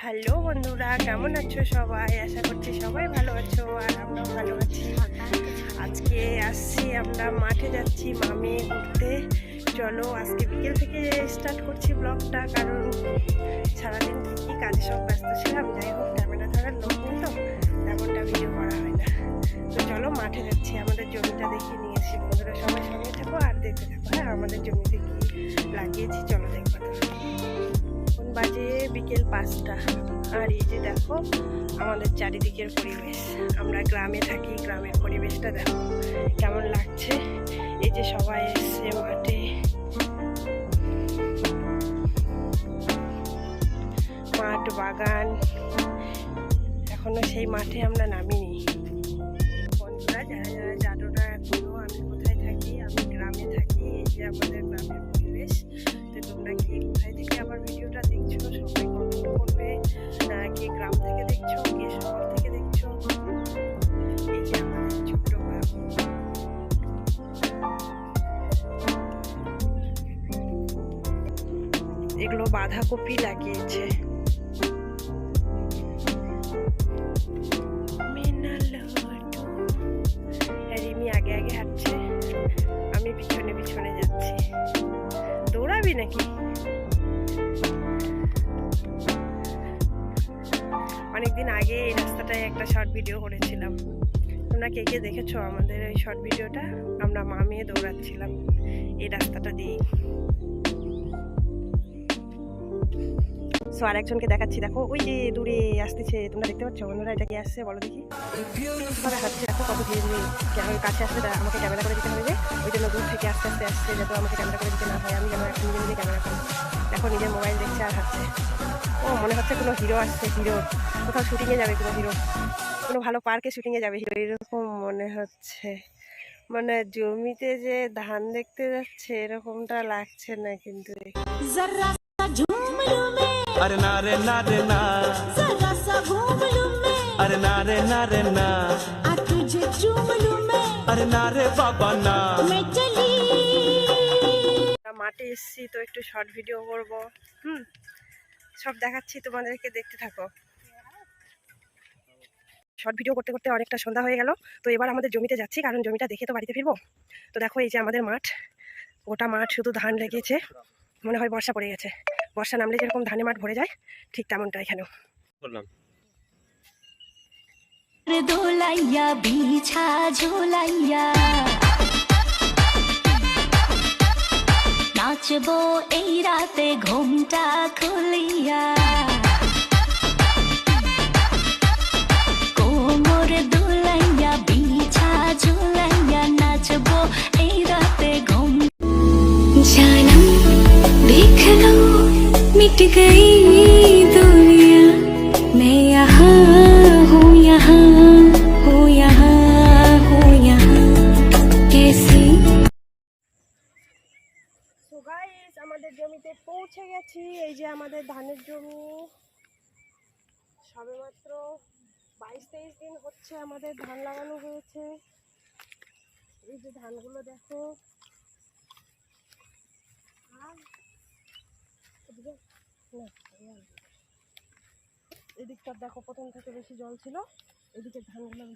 Hello বন্ধুরা, কেমন আছো সবাই? আশা করছি সবাই ভালো আছো আর আমরাও ভালো আছি। আজকে আসছি, আমরা মাঠে যাচ্ছি মামে ঘুরতে। চলো আজকে বিকেল থেকে স্টার্ট করছি ব্লগটা, কারণ সারাদিন কি কাজে সব ব্যস্ত ছিলাম। যাই হোক, ক্যামেরা ধরার লোক নেই তো তেমনটা ভিডিও করা হয় না। তো চলো মাঠে যাচ্ছি, আমাদের জমিটা দেখিয়ে নিয়েছি। বন্ধুরা সবাই সঙ্গে থাকো আর দেখতে থাকো। হ্যাঁ, আমাদের জমিতে কি লাগিয়েছি চলো দেখবো। এখন বাজে বিকেল 5টা, আর এই যে দেখো আমাদের চারিদিকের পরিবেশ। আমরা গ্রামে থাকি, গ্রামের পরিবেশটা দেখো কেমন লাগছে। এই যে সবাই এসছে মাঠে, মাঠ বাগান, এখনো সেই মাঠে আমরা নামিনি। বন্ধুরা যারা যারা জানো না এখনো আমি কোথায় থাকি, আমি গ্রামে থাকি। এই যে আমাদের গ্রামের পরিবেশ। তো তোমরা কি কোথায় থেকে আমার ভিডিওটা দেখছো সবাই কমেন্ট করবে। কে গ্রাম থেকে দেখছো, কে শহর থেকে দেখছো। এই যে আমাদের ছোট্ট গ্রাম, এগুলো বাঁধাকপি লাগিয়েছে। রিমি আগে আগে হাঁটছে, আমি পিছনে পিছনে যাচ্ছি। দৌড়াবি নাকি? অনেকদিন আগে এই রাস্তাটায় একটা শর্ট ভিডিও করেছিলাম, তোমরা কে কে দেখেছো আমাদের ওই শর্ট ভিডিওটা? আমরা মা মেয়ে দৌড়াচ্ছিলাম এই রাস্তাটা দিয়ে। সো আর একজনকে দেখাচ্ছি, দেখো ওই যে দূরে আসতেছে, তোমরা দেখতে পাচ্ছ বন্ধুরা? এটা কি আসছে বলো দেখি। দেখাচ্ছি দেখো কত ধীরে ধীরে কাছে আসলে আমাকে ক্যামেরা করে দিতে হবে, যে ওই জন্য দূর থেকে আস্তে আস্তে আসছে, যাতে আমাকে ক্যামেরা করে দিতে না হয়। আমি যেন নিজে নিজে ক্যামেরা করি। দেখো নিজের মোবাইল দেখছে আর হাঁটছে। ও মনে হচ্ছে কোনো হিরো আসছে, হিরো কোথাও শুটিংয়ে যাবে, কোনো হিরো কোনো ভালো পার্কে শুটিংয়ে যাবে হিরো, এরকম মনে হচ্ছে। মানে জমিতে যে ধান দেখতে যাচ্ছে এরকমটা লাগছে না কিন্তু। अरे ना रे ना रे ना, जरा सा घूम लूं मैं, अरे ना रे ना रे ना, आ तुझे चूम लूं मैं, अरे ना रे बाबा ना। मैं चली। মাঠে এসছি তো একটু শর্ট ভিডিও করব। সব দেখাচ্ছি তোমাদেরকে, দেখতে থাকো। শর্ট ভিডিও করতে করতে অনেকটা সন্ধ্যা হয়ে গেল। তো এবার আমাদের জমিতে যাচ্ছি, কারণ জমিটা দেখে তো বাড়িতে ফিরবো। তো দেখো এই যে আমাদের মাঠ, গোটা মাঠ শুধু ধান লেগেছে। মনে হয় বর্ষা পড়ে গেছে। বর্ষা নামলে যেরকম ধানে মাঠ ভরে যায়, ঠিক তেমনটা এখানেও। দোলাইয়া বিছা ঝোলাইয়া নাচবো এই রাতে ঘুমটা খুলিয়া, কোমর দোলাইয়া বিছা ঝোলাইয়া নাচবো এই রাতে ঘুম। জানম দেখ লো मिट गई दुनिया, मैं यहाँ हूँ, यहाँ हूँ, यहाँ हूँ, यहाँ कैसी। সো গাইস, আমাদের জমিতে পৌঁছে গেছি। এই যে আমাদের ধানের জমি, সবেমাত্র 22-23 দিন হচ্ছে আমাদের ধান লাগানো হয়েছে। এই যে ধানগুলো দেখো, আর এদিকটা দেখো প্রথম থেকে বেশি জল ছিল, এদিকে ধানগুলো